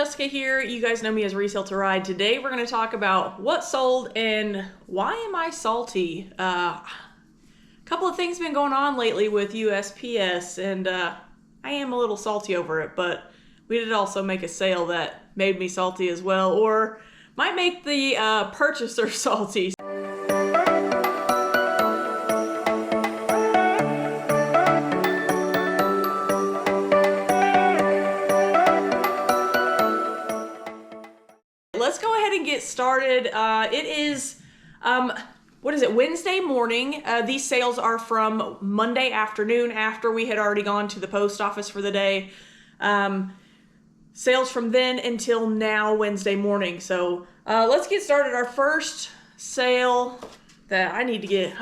Jessica here. You guys know me as Resell to Ride. Today we're going to talk about what sold and why am I salty. A couple of things been going on lately with USPS and I am a little salty over it, but we did also make a sale that made me salty as well, or might make the purchaser salty. Let's go ahead and get started. It is, Wednesday morning. These sales are from Monday afternoon after we had already gone to the post office for the day. Sales from then until now, Wednesday morning. So let's get started. Our first sale that I need to get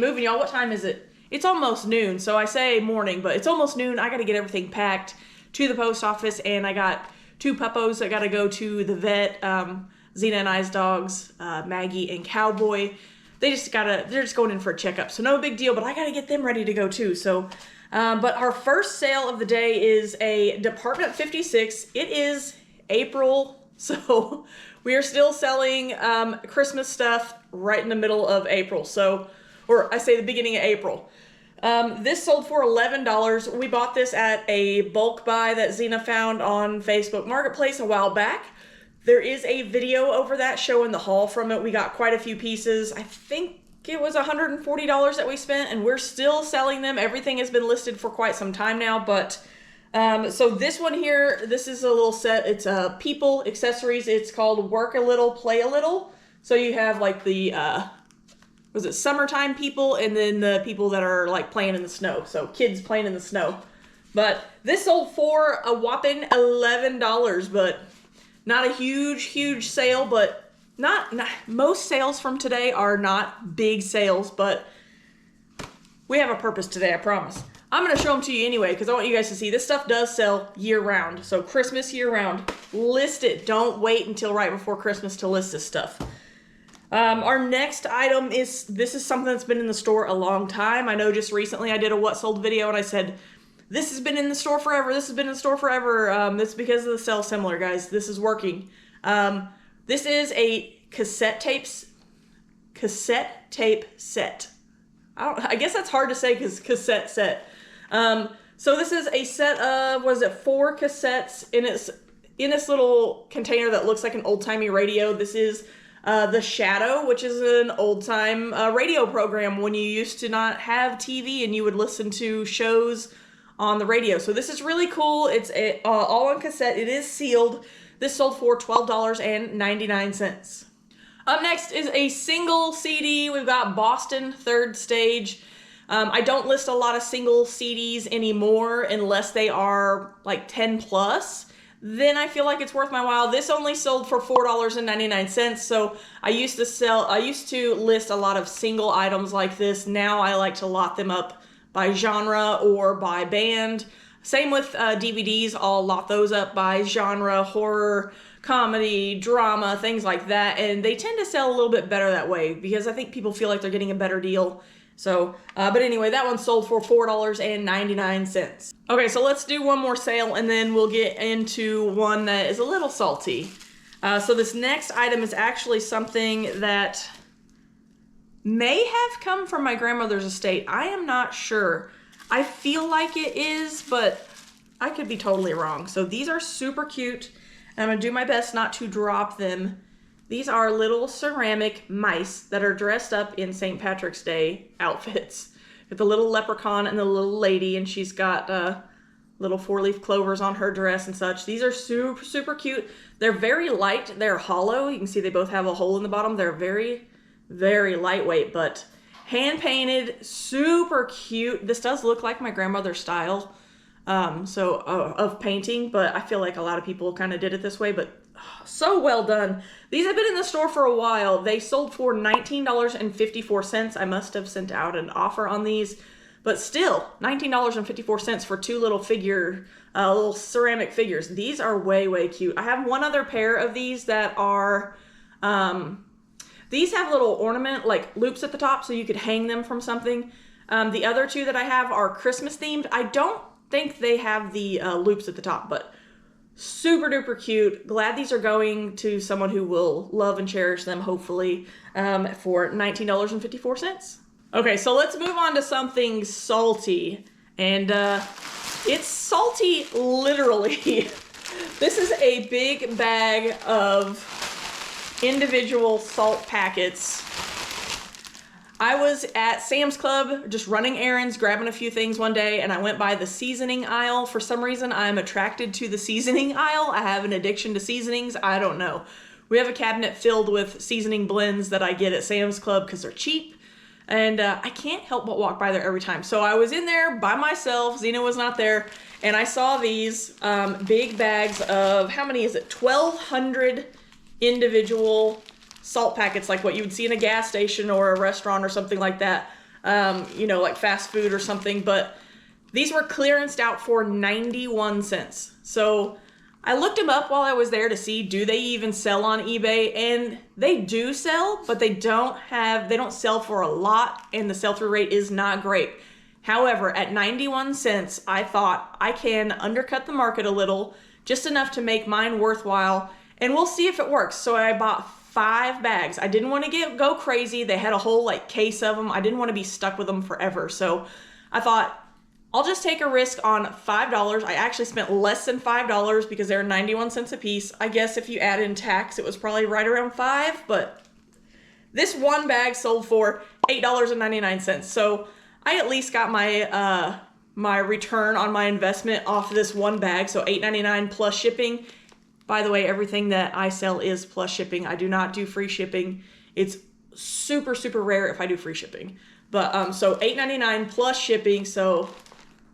moving, y'all. What time is it? It's almost noon. So I say morning, but it's almost noon. I got to get everything packed to the post office, and I got 2 puppos that got to go to the vet. Xena and I's dogs, Maggie and Cowboy. They're just going in for a checkup. So no big deal, but I got to get them ready to go too. So, but our first sale of the day is a Department 56. It is April, so we are still selling Christmas stuff right in the middle of April. So, or I say the beginning of April. This sold for $11. We bought this at a bulk buy that Xena found on Facebook Marketplace a while back. There is a video over that showing the haul from it. We got quite a few pieces. I think it was $140 that we spent, and we're still selling them. Everything has been listed for quite some time now, but so this one here, this is a little set. It's people accessories. It's called Work a Little, Play a Little. So you have like the summertime people, and then the people that are like playing in the snow. So kids playing in the snow. But this sold for a whopping $11, but not a huge sale, but not most sales from today are not big sales, but we have a purpose today, I promise. I'm going to show them to you anyway because I want you guys to see this stuff does sell year round. So Christmas year round, list it. Don't wait until right before Christmas to list this stuff. Our next item this is something that's been in the store a long time. I know just recently I did a what sold video and I said, this has been in the store forever. This has been in the store forever. It's because of the sell similar, guys. This is working. This is a cassette tape set. I guess that's hard to say because cassette set. So this is a set of, 4 cassettes in this little container that looks like an old-timey radio. This is The Shadow, which is an old-time radio program when you used to not have TV and you would listen to shows on the radio. So this is really cool. It's all on cassette. It is sealed. This sold for $12.99. Up next is a single CD. We've got Boston Third Stage. I don't list a lot of single CDs anymore unless they are like 10 plus. Then I feel like it's worth my while. This only sold for $4.99. So I used to list a lot of single items like this. Now I like to lot them up by genre or by band. Same with DVDs. I'll lot those up by genre, horror, comedy, drama, things like that. And they tend to sell a little bit better that way because I think people feel like they're getting a better deal. So, but anyway, that one sold for $4.99. Okay, so let's do one more sale and then we'll get into one that is a little salty. So this next item is actually something that may have come from my grandmother's estate. I am not sure. I feel like it is, but I could be totally wrong. So these are super cute. And I'm gonna do my best not to drop them. These are little ceramic mice that are dressed up in St. Patrick's Day outfits. With the little leprechaun and the little lady, and she's got little 4-leaf clovers on her dress and such. These are super cute. They're very light. They're hollow. You can see they both have a hole in the bottom. They're very lightweight, but hand painted, super cute. This does look like my grandmother's style of painting, but I feel like a lot of people kind of did it this way, but so well done. These have been in the store for a while. They sold for $19.54. I must have sent out an offer on these, but still $19.54 for 2 little ceramic figures. These are way cute. I have one other pair of these that are these have little ornament like loops at the top so you could hang them from something. The other 2 that I have are Christmas themed. I don't think they have the loops at the top, but Super duper cute. Glad these are going to someone who will love and cherish them, hopefully, for $19.54. Okay, so let's move on to something salty. And it's salty literally. This is a big bag of individual salt packets. I was at Sam's Club just running errands, grabbing a few things one day, and I went by the seasoning aisle. For some reason, I'm attracted to the seasoning aisle. I have an addiction to seasonings. I don't know. We have a cabinet filled with seasoning blends that I get at Sam's Club because they're cheap, and I can't help but walk by there every time. So I was in there by myself. Zena was not there, and I saw these big bags of, how many is it? 1,200 individual salt packets, like what you would see in a gas station or a restaurant or something like that, you know, like fast food or something. But these were clearanced out for 91 cents. So I looked them up while I was there to see, do they even sell on eBay? And they do sell, but they don't sell for a lot, and the sell-through rate is not great. However, at 91 cents, I thought I can undercut the market a little, just enough to make mine worthwhile, and we'll see if it works. So I bought 5 bags. I didn't want to go crazy. They had a whole like case of them. I didn't want to be stuck with them forever. So I thought I'll just take a risk on $5. I actually spent less than $5 because they're 91 cents a piece. I guess if you add in tax, it was probably right around $5, but this one bag sold for $8.99. So I at least got my my return on my investment off this one bag. So $8.99 plus shipping. By the way, everything that I sell is plus shipping. I do not do free shipping. It's super, super rare if I do free shipping. But so $8.99 plus shipping. So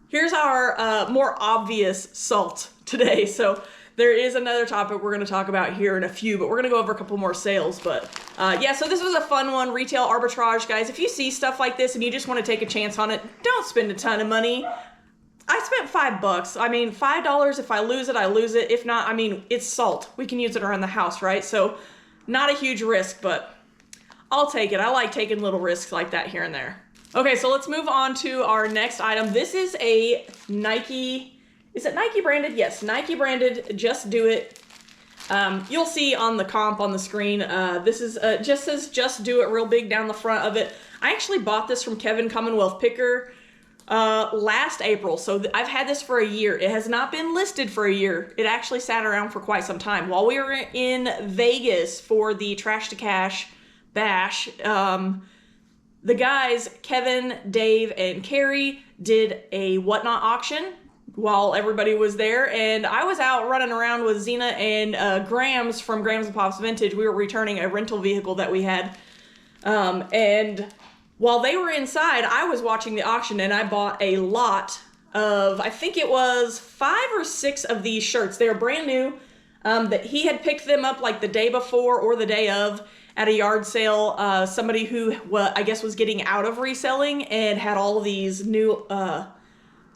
here's our more obvious salt today. So there is another topic we're going to talk about here in a few, but we're going to go over a couple more sales. But yeah, so this was a fun one. Retail arbitrage, guys. If you see stuff like this and you just want to take a chance on it, don't spend a ton of money. I spent $5. I mean, $5, if I lose it, I lose it. If not, I mean, it's salt. We can use it around the house, right? So not a huge risk, but I'll take it. I like taking little risks like that here and there. Okay, so let's move on to our next item. This is a Nike, is it Nike branded? Yes, Nike branded, Just Do It. You'll see on the comp on the screen, this is just says Just Do It real big down the front of it. I actually bought this from Kevin Commonwealth Picker last April, so I've had this for a year. It has not been listed for a year. It actually sat around for quite some time. While we were in Vegas for the Trash to Cash bash, the guys, Kevin, Dave, and Carrie, did a whatnot auction while everybody was there, and I was out running around with Zena and Grams from Grams and Pops Vintage. We were returning a rental vehicle that we had, and while they were inside, I was watching the auction, and I bought a lot of, I think it was 5 or 6 of these shirts. They were brand new. That he had picked them up like the day before or the day of at a yard sale. Somebody who, I guess, was getting out of reselling and had all of these new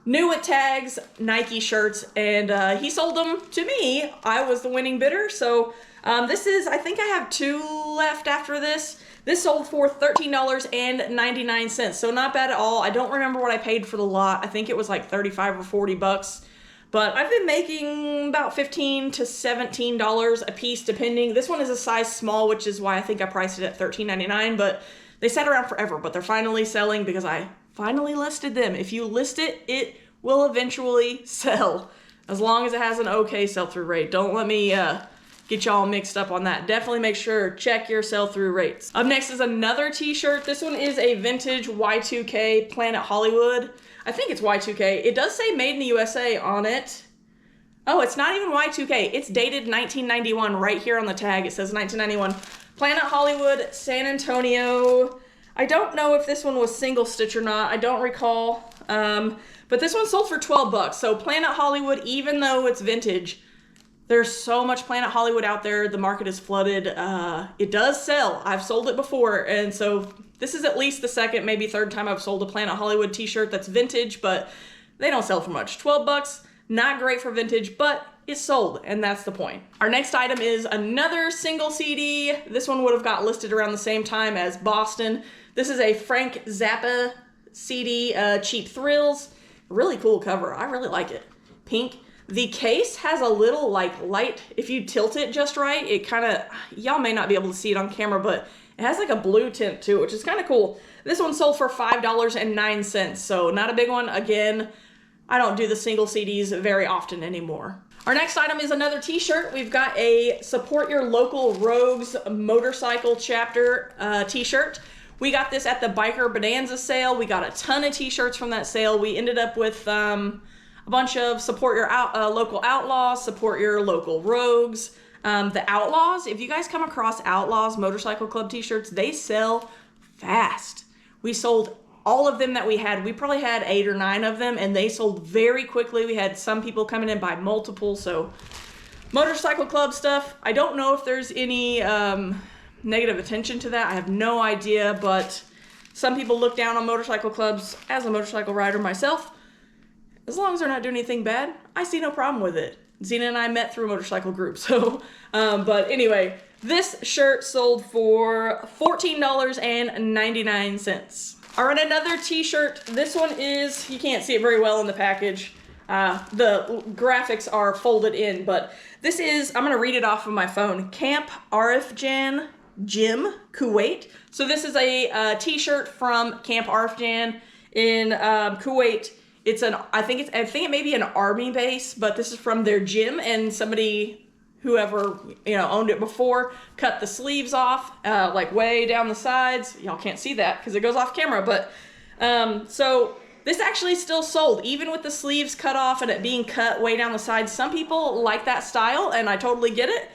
with tags Nike shirts, and he sold them to me. I was the winning bidder. So this is, I think I have 2 left after this. This sold for $13.99, so not bad at all. I don't remember what I paid for the lot. I think it was like $35 or $40, but I've been making about $15 to $17 a piece, depending. This one is a size small, which is why I think I priced it at $13.99, but they sat around forever, but they're finally selling because I finally listed them. If you list it, it will eventually sell, as long as it has an okay sell-through rate. Don't let me get y'all mixed up on that. Definitely make sure, check your sell-through rates. Up next is another t-shirt. This one is a vintage Y2K Planet Hollywood. I think it's Y2K. It does say made in the USA on it. Oh, it's not even Y2K. It's dated 1991 right here on the tag. It says 1991. Planet Hollywood, San Antonio. I don't know if this one was single stitch or not. I don't recall. But this one sold for $12. So Planet Hollywood, even though it's vintage, there's so much Planet Hollywood out there. The market is flooded. It does sell. I've sold it before. And so this is at least the second, maybe third time I've sold a Planet Hollywood t-shirt that's vintage, but they don't sell for much. $12, not great for vintage, but it's sold, and that's the point. Our next item is another single CD. This one would have got listed around the same time as Boston. This is a Frank Zappa CD, Cheap Thrills. Really cool cover. I really like it. Pink. The case has a little like light, if you tilt it just right, it kind of, y'all may not be able to see it on camera, but it has like a blue tint to it, which is kind of cool. This one sold for $5.09, so not a big one. Again, I don't do the single CDs very often anymore. Our next item is another t-shirt. We've got a Support Your Local Rogues Motorcycle Chapter t-shirt. We got this at the Biker Bonanza sale. We got a ton of t-shirts from that sale. We ended up with a bunch of Support Your Local Outlaws, Support Your Local Rogues. The Outlaws, if you guys come across Outlaws Motorcycle Club t-shirts, they sell fast. We sold all of them that we had. We probably had 8 or 9 of them, and they sold very quickly. We had some people coming in by multiple, so motorcycle club stuff. I don't know if there's any negative attention to that. I have no idea, but some people look down on motorcycle clubs. As a motorcycle rider myself, as long as they're not doing anything bad, I see no problem with it. Zena and I met through a motorcycle group, so, but anyway, this shirt sold for $14.99. All right, another t-shirt. This one is, you can't see it very well in the package. The graphics are folded in, but this is, I'm gonna read it off of my phone. Camp ARF Jan Gym, Kuwait. So this is a t-shirt from Camp ARF Jan in Kuwait. It's an, I think it may be an army base, but this is from their gym, and somebody, whoever, you know, owned it before, cut the sleeves off, like way down the sides. Y'all can't see that because it goes off camera, but so this actually still sold, even with the sleeves cut off and it being cut way down the sides. Some people like that style, and I totally get it.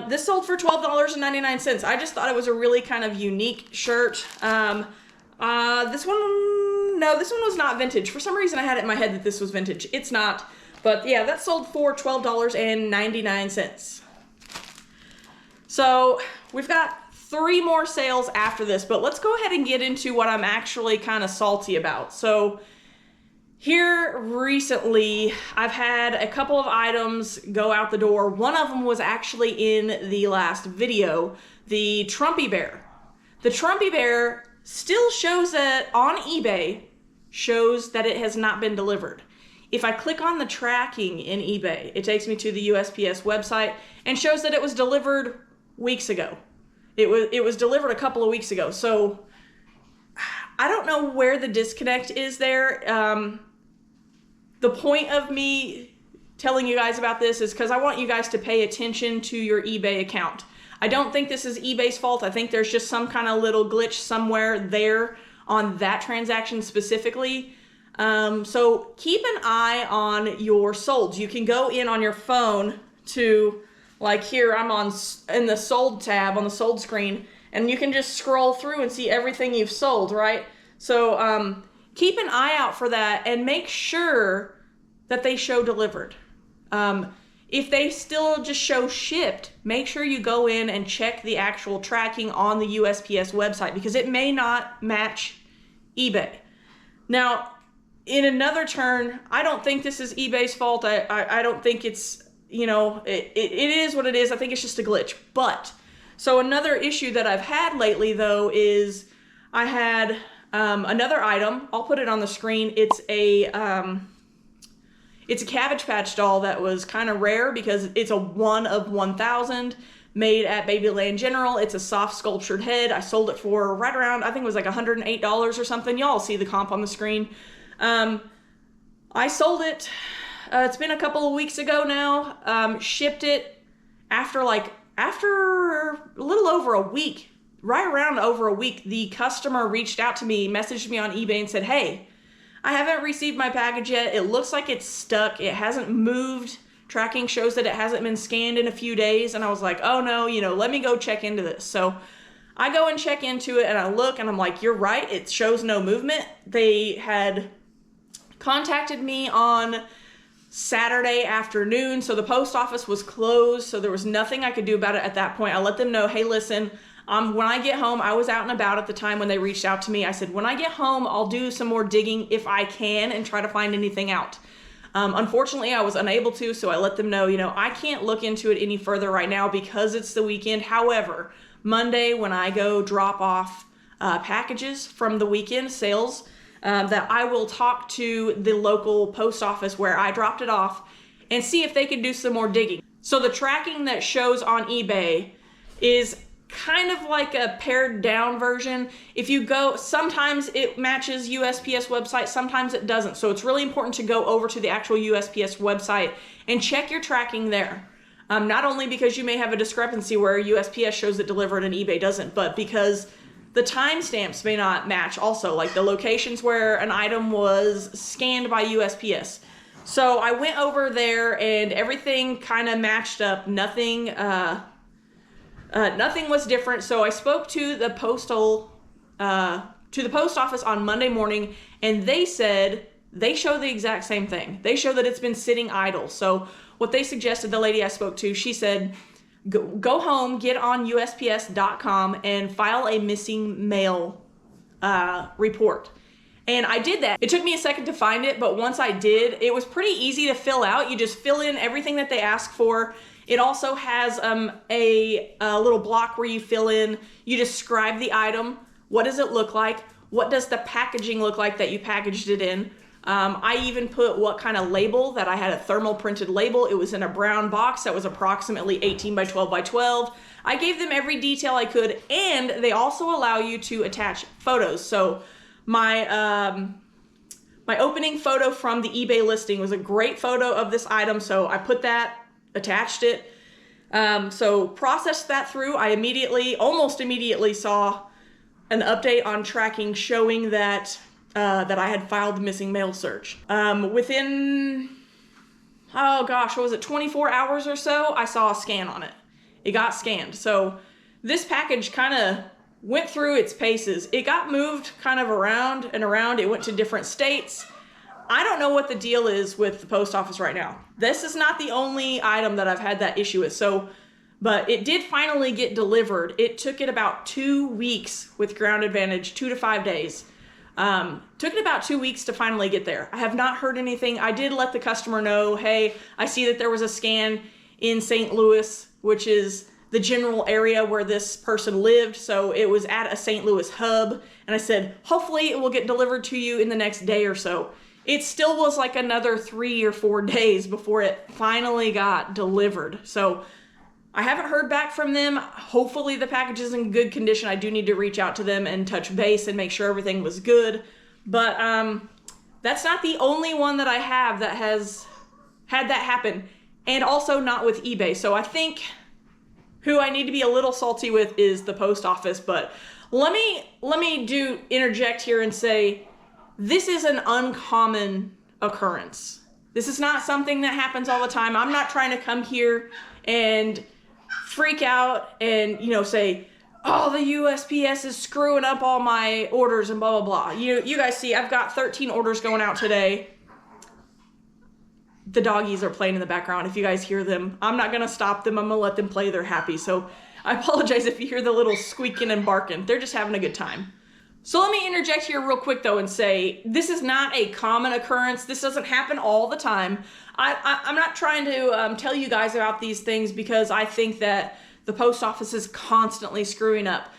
This sold for $12.99. I just thought it was a really kind of unique shirt. This one was not vintage. For some reason I had it in my head that this was vintage. It's not. But yeah, that sold for $12.99. So we've got 3 more sales after this, but let's go ahead and get into what I'm actually kind of salty about. So here recently, I've had a couple of items go out the door. One of them was actually in the last video, the Trumpy Bear. The Trumpy Bear still shows that on eBay, shows that it has not been delivered. If I click on the tracking in eBay, it takes me to the USPS website and shows that it was delivered weeks ago. It was delivered a couple of weeks ago. So I don't know where the disconnect is there. The point of me telling you guys about this is because I want you guys to pay attention to your eBay account. I don't think this is eBay's fault. I think there's just some kind of little glitch somewhere there on that transaction specifically. So keep an eye on your solds. You can go in on your phone to, like here, I'm in the sold tab on the sold screen, and you can just scroll through and see everything you've sold, right? So keep an eye out for that and make sure that they show delivered. If they still just show shipped, make sure you go in and check the actual tracking on the USPS website because it may not match eBay. Now, in another turn, I don't think this is eBay's fault. I don't think it's, you know, it is what it is. I think it's just a glitch. But, so another issue that I've had lately though is I had another item. I'll put it on the screen. It's a Cabbage Patch doll that was kind of rare because it's a 1 of 1,000 made at Babyland General. It's a soft sculptured head. I sold it for right around, I think it was like $108 or something. Y'all see the comp on the screen. I sold it. It's been a couple of weeks ago now. Shipped it after a little over a week, right around over a week. The customer reached out to me, messaged me on eBay and said, "Hey, I haven't received my package yet. It looks like it's stuck. It hasn't moved. Tracking shows that it hasn't been scanned in a few days." And I was like, "Oh no, let me go check into this." So I go and check into it and I look and I'm like, "You're right. It shows no movement." They had contacted me on Saturday afternoon. So the post office was closed. So there was nothing I could do about it at that point. I let them know, "Hey, listen, when I get home," I was out and about at the time when they reached out to me. I said, "When I get home, I'll do some more digging if I can and try to find anything out." Unfortunately, I was unable to, so I let them know, I can't look into it any further right now because it's the weekend. However, Monday when I go drop off packages from the weekend sales, that I will talk to the local post office where I dropped it off and see if they could do some more digging. So the tracking that shows on eBay is kind of like a pared down version. If you go, sometimes it matches USPS website, sometimes it doesn't. So it's really important to go over to the actual USPS website and check your tracking there. Not only because you may have a discrepancy where USPS shows it delivered and eBay doesn't, but because the timestamps may not match also, like the locations where an item was scanned by USPS. So I went over there and everything kind of matched up. Nothing was different. So I spoke to the post office on Monday morning, and they said they show the exact same thing. They show that it's been sitting idle. So what they suggested, the lady I spoke to, she said, go home, get on USPS.com and file a missing mail report. And I did that. It took me a second to find it, but once I did, it was pretty easy to fill out. You just fill in everything that they ask for. It also has a little block where you fill in, you describe the item. What does it look like? What does the packaging look like that you packaged it in? I even put what kind of label, that I had a thermal printed label. It was in a brown box that was approximately 18 by 12 by 12. I gave them every detail I could, and they also allow you to attach photos. So my opening photo from the eBay listing was a great photo of this item, so I put that, attached it. So processed that through. I almost immediately saw an update on tracking showing that I had filed the missing mail search. Within, oh gosh, what was it, 24 hours or so, I saw a scan on it. It got scanned. So this package kind of went through its paces. It got moved kind of around and around. It went to different states. I don't know what the deal is with the post office right now. This is not the only item that I've had that issue with. But it did finally get delivered. It took it about 2 weeks with Ground Advantage, 2 to 5 days. Took it about 2 weeks to finally get there. I have not heard anything. I did let the customer know, hey, I see that there was a scan in St. Louis, which is the general area where this person lived. So it was at a St. Louis hub. And I said, hopefully it will get delivered to you in the next day or so. It still was like another 3 or 4 days before it finally got delivered. So I haven't heard back from them. Hopefully the package is in good condition. I do need to reach out to them and touch base and make sure everything was good. But that's not the only one that I have that has had that happen. And also not with eBay. So I think who I need to be a little salty with is the post office. But let me interject here and say, this is an uncommon occurrence. This is not something that happens all the time. I'm not trying to come here and freak out and, say, oh, the USPS is screwing up all my orders and blah, blah, blah. You guys see, I've got 13 orders going out today. The doggies are playing in the background. If you guys hear them, I'm not going to stop them. I'm going to let them play. They're happy. So I apologize if you hear the little squeaking and barking. They're just having a good time. So let me interject here real quick though and say, this is not a common occurrence. This doesn't happen all the time. I'm not trying to tell you guys about these things because I think that the post office is constantly screwing up.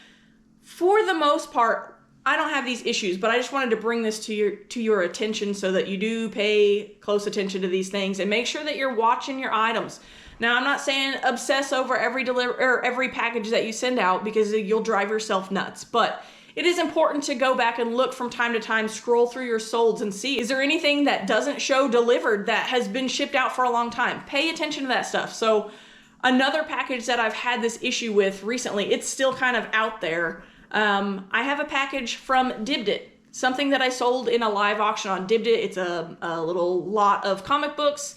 For the most part, I don't have these issues, but I just wanted to bring this to your attention so that you do pay close attention to these things and make sure that you're watching your items. Now, I'm not saying obsess over every package that you send out because you'll drive yourself nuts, but it is important to go back and look from time to time, scroll through your solds and see, is there anything that doesn't show delivered that has been shipped out for a long time? Pay attention to that stuff. So another package that I've had this issue with recently, it's still kind of out there. I have a package from Dibdit, something that I sold in a live auction on Dibdit. It's a little lot of comic books.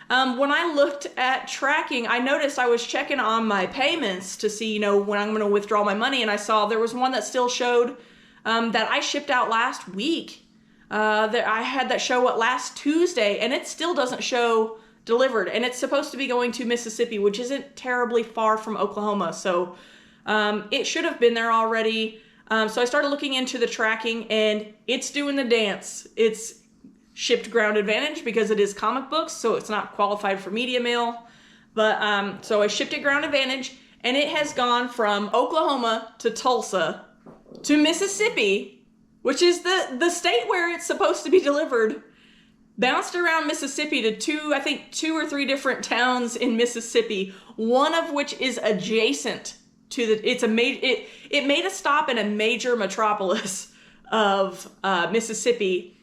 When I looked at tracking, I noticed I was checking on my payments to see, when I'm going to withdraw my money, and I saw there was one that still showed that I shipped out last week. That I had that show last Tuesday, and it still doesn't show delivered, and it's supposed to be going to Mississippi, which isn't terribly far from Oklahoma, so it should have been there already. So I started looking into the tracking, and it's doing the dance. It's shipped Ground Advantage because it is comic books, so it's not qualified for media mail. But so I shipped it Ground Advantage, and it has gone from Oklahoma to Tulsa to Mississippi, which is the state where it's supposed to be delivered. bounced around Mississippi to I think two or three different towns in Mississippi, one of which is adjacent to it made a stop in a major metropolis of Mississippi,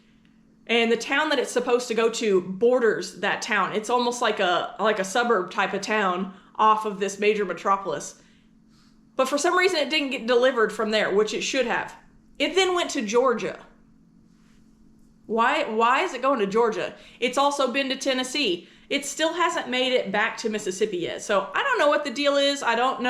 and the town that it's supposed to go to borders that town. It's almost like a suburb type of town off of this major metropolis. But for some reason it didn't get delivered from there, which it should have. It then went to Georgia. Why is it going to Georgia? It's also been to Tennessee. It still hasn't made it back to Mississippi yet. So I don't know what the deal is. I'm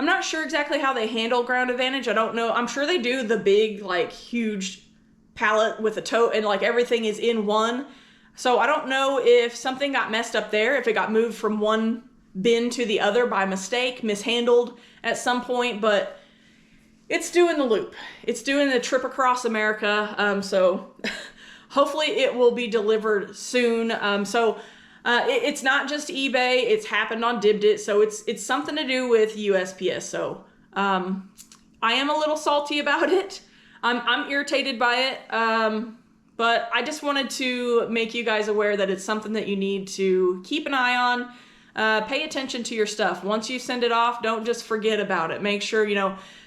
not sure exactly how they handle ground advantage. I don't know. I'm sure they do the big, like, huge pallet with a tote and like everything is in one. So I don't know if something got messed up there, if it got moved from one bin to the other by mistake, mishandled at some point, but it's doing the loop. It's doing the trip across America. So hopefully it will be delivered soon. It's not just eBay. It's happened on Dibdit. So it's something to do with USPS. So I am a little salty about it. I'm irritated by it. But I just wanted to make you guys aware that it's something that you need to keep an eye on. Pay attention to your stuff. Once you send it off, don't just forget about it. Make sure,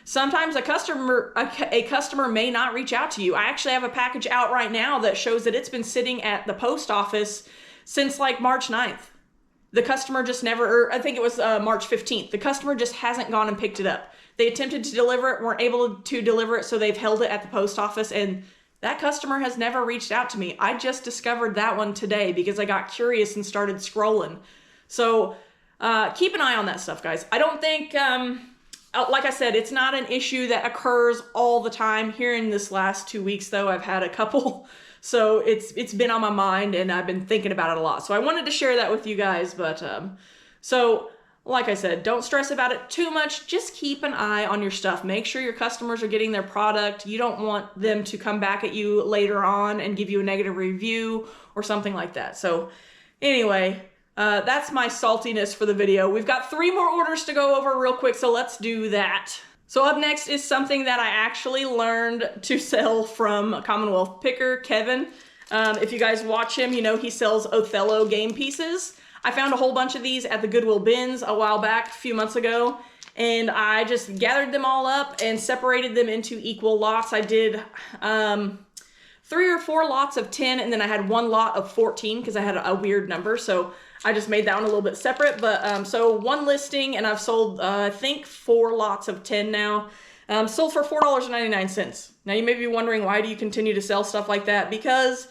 sometimes a customer may not reach out to you. I actually have a package out right now that shows that it's been sitting at the post office since like March 9th. The customer just never, or I think it was March 15th. The customer just hasn't gone and picked it up. They attempted to deliver it, weren't able to deliver it, so they've held it at the post office, and that customer has never reached out to me. I just discovered that one today because I got curious and started scrolling. So keep an eye on that stuff, guys. I don't think, like I said, it's not an issue that occurs all the time. Here in this last 2 weeks, though, I've had a couple. So it's been on my mind and I've been thinking about it a lot. So I wanted to share that with you guys. But so like I said, don't stress about it too much. Just keep an eye on your stuff. Make sure your customers are getting their product. You don't want them to come back at you later on and give you a negative review or something like that. So anyway, that's my saltiness for the video. We've got 3 more orders to go over real quick, so let's do that. So up next is something that I actually learned to sell from Commonwealth Picker, Kevin. If you guys watch him, he sells Othello game pieces. I found a whole bunch of these at the Goodwill bins a while back, a few months ago, and I just gathered them all up and separated them into equal lots. I did 3 or 4 lots of 10, and then I had 1 lot of 14 because I had a weird number, so I just made that one a little bit separate. But so 1 listing, and I've sold I think 4 lots of 10 now. Sold for $4.99. Now you may be wondering, why do you continue to sell stuff like that? Because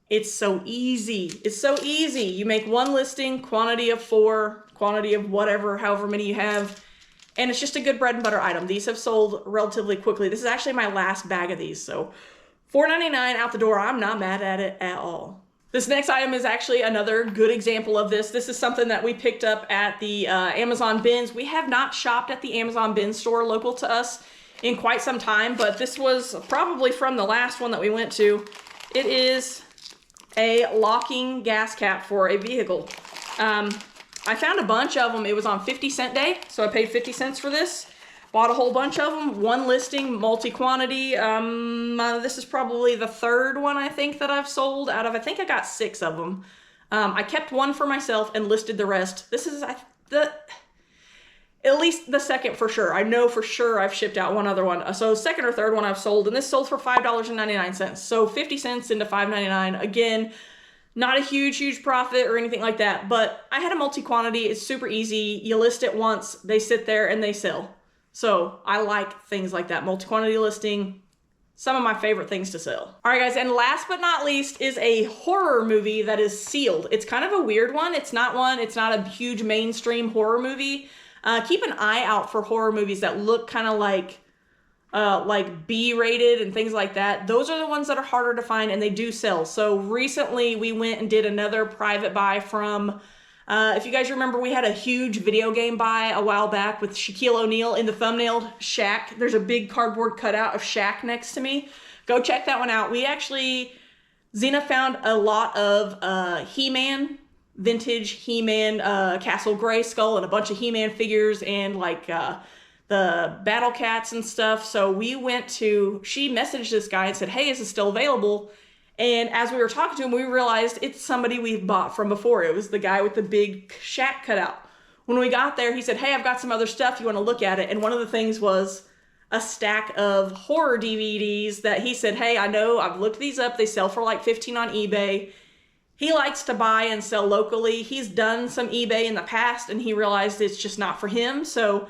it's so easy. It's so easy. You make 1 listing, quantity of 4, quantity of whatever, however many you have, and it's just a good bread and butter item. These have sold relatively quickly. This is actually my last bag of these, so $4.99 out the door. I'm not mad at it at all. This next item is actually another good example of this. This is something that we picked up at the Amazon bins. We have not shopped at the Amazon bin store local to us in quite some time, but this was probably from the last one that we went to. It is a locking gas cap for a vehicle. I found a bunch of them. It was on 50-cent day, so I paid 50 cents for this. Bought a whole bunch of them, 1 listing, multi-quantity. This is probably the 3rd one I think that I've sold out of, I think I got 6 of them. I kept 1 for myself and listed the rest. This is at least the 2nd for sure. I know for sure I've shipped out 1 other one. So 2nd or 3rd one I've sold, and this sold for $5.99. So 50 cents into $5.99. Again, not a huge profit or anything like that, but I had a multi-quantity. It's super easy. You list it once, they sit there and they sell. So I like things like that. Multi-quantity listing, some of my favorite things to sell. All right, guys, and last but not least is a horror movie that is sealed. It's kind of a weird one. It's not a huge mainstream horror movie. Keep an eye out for horror movies that look kind of like B-rated and things like that. Those are the ones that are harder to find, and they do sell. So recently we went and did another private buy from, if you guys remember, we had a huge video game buy a while back with Shaquille O'Neal in the thumbnail, Shaq. There's a big cardboard cutout of Shaq next to me. Go check that one out. Xena found a lot of He-Man, vintage He-Man, Castle Grayskull, and a bunch of He-Man figures, and like the Battle Cats and stuff. So she messaged this guy and said, hey, is this still available? And as we were talking to him, we realized it's somebody we've bought from before. It was the guy with the big shack cutout. When we got there, he said, hey, I've got some other stuff. You want to look at it? And one of the things was a stack of horror DVDs that he said, hey, I know, I've looked these up. They sell for like $15 on eBay. He likes to buy and sell locally. He's done some eBay in the past and he realized it's just not for him. So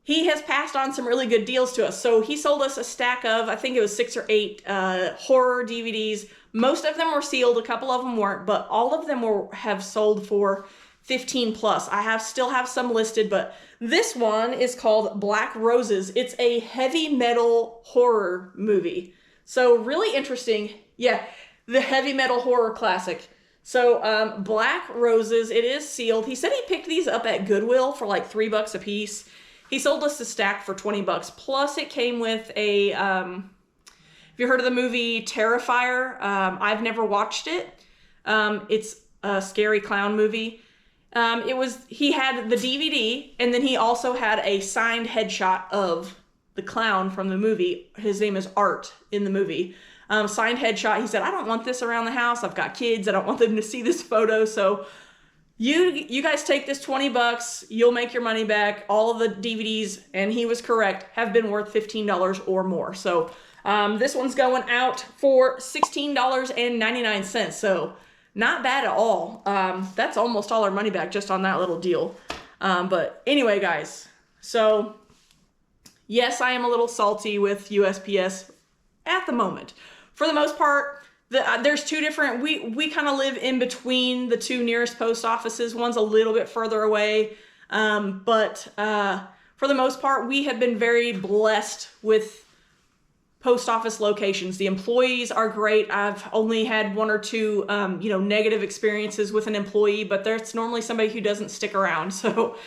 he has passed on some really good deals to us. So he sold us a stack of, I think it was 6 or 8 horror DVDs. Most of them were sealed. A couple of them weren't, but all of them have sold for 15 plus. I still have some listed, but this one is called Black Roses. It's a heavy metal horror movie. So really interesting. Yeah, the heavy metal horror classic. So Black Roses, it is sealed. He said he picked these up at Goodwill for like $3 a piece. He sold us the stack for $20. Plus it came with a, have you heard of the movie Terrifier? I've never watched it. It's a scary clown movie. He had the DVD and then he also had a signed headshot of the clown from the movie. His name is Art in the movie. Signed headshot. He said, I don't want this around the house. I've got kids. I don't want them to see this photo. So you guys take this $20. You'll make your money back. All of the DVDs, and he was correct, have been worth $15 or more. So this one's going out for $16.99. So not bad at all. That's almost all our money back just on that little deal. But anyway, guys, so yes, I am a little salty with USPS at the moment. For the most part, there's two different, we kind of live in between the two nearest post offices. One's a little bit further away. But for the most part, we have been very blessed with post office locations. The employees are great. I've only had 1 or 2, negative experiences with an employee, but there's normally somebody who doesn't stick around. So,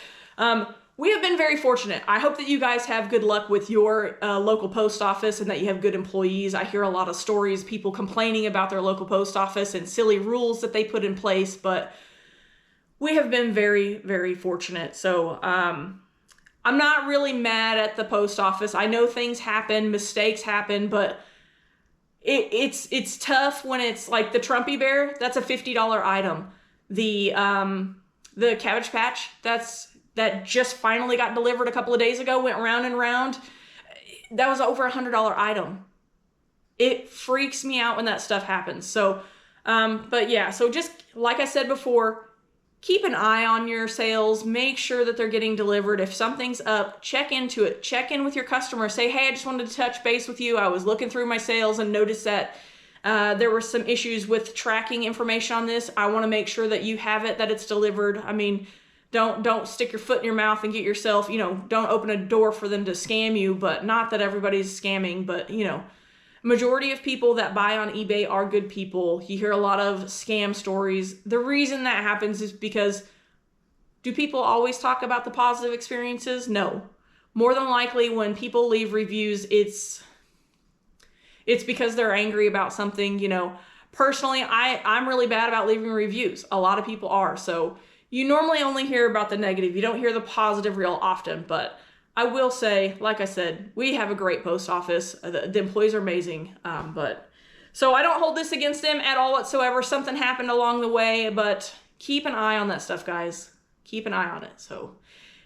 we have been very fortunate. I hope that you guys have good luck with your local post office and that you have good employees. I hear a lot of stories, people complaining about their local post office and silly rules that they put in place, but we have been very, very fortunate. So I'm not really mad at the post office. I know things happen, mistakes happen, but it's tough when it's like the Trumpy Bear. That's a $50 item. The Cabbage Patch, that just finally got delivered a couple of days ago, went round and round. That was over $100 item. It freaks me out when that stuff happens. So, but yeah, so just like I said before, keep an eye on your sales. Make sure that they're getting delivered. If something's up, check into it. Check in with your customer. Say, hey, I just wanted to touch base with you. I was looking through my sales and noticed that there were some issues with tracking information on this. I want to make sure that you have it, that it's delivered. I mean, don't stick your foot in your mouth and get yourself, don't open a door for them to scam you, but not that everybody's scamming, but majority of people that buy on eBay are good people. You hear a lot of scam stories. The reason that happens is because, do people always talk about the positive experiences? No. More than likely when people leave reviews, it's because they're angry about something. Personally, I'm really bad about leaving reviews. A lot of people are. So you normally only hear about the negative. You don't hear the positive real often, but I will say, like I said, we have a great post office. The employees are amazing. So I don't hold this against them at all whatsoever. Something happened along the way, but keep an eye on that stuff, guys. Keep an eye on it. So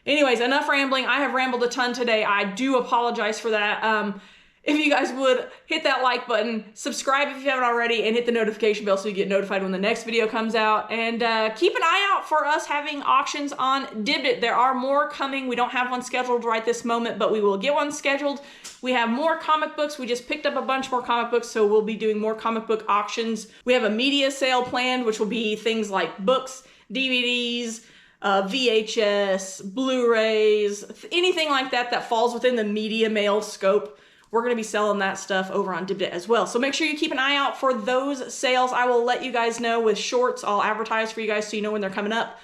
anyways, enough rambling. I have rambled a ton today. I do apologize for that. If you guys would hit that like button, subscribe if you haven't already, and hit the notification bell so you get notified when the next video comes out. And keep an eye out for us having auctions on Dibdit. There are more coming. We don't have one scheduled right this moment, but we will get one scheduled. We have more comic books. We just picked up a bunch more comic books, so we'll be doing more comic book auctions. We have a media sale planned, which will be things like books, DVDs, VHS, Blu-rays, anything like that falls within the media mail scope. We're going to be selling that stuff over on Dibdit as well. So make sure you keep an eye out for those sales. I will let you guys know with shorts. I'll advertise for you guys so you know when they're coming up.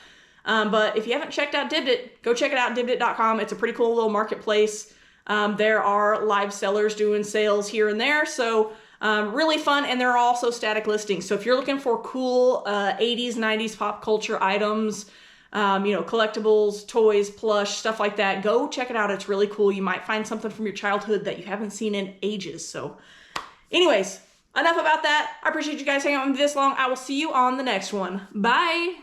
But if you haven't checked out Dibdit, go check it out, dibdit.com. It's a pretty cool little marketplace. There are live sellers doing sales here and there. So really fun. And there are also static listings. So if you're looking for cool 80s, 90s pop culture items, collectibles, toys, plush, stuff like that, go check it out. It's really cool. You might find something from your childhood that you haven't seen in ages. So anyways, Enough about that. I appreciate you guys hanging out with me this long. I will see you on the next one. Bye.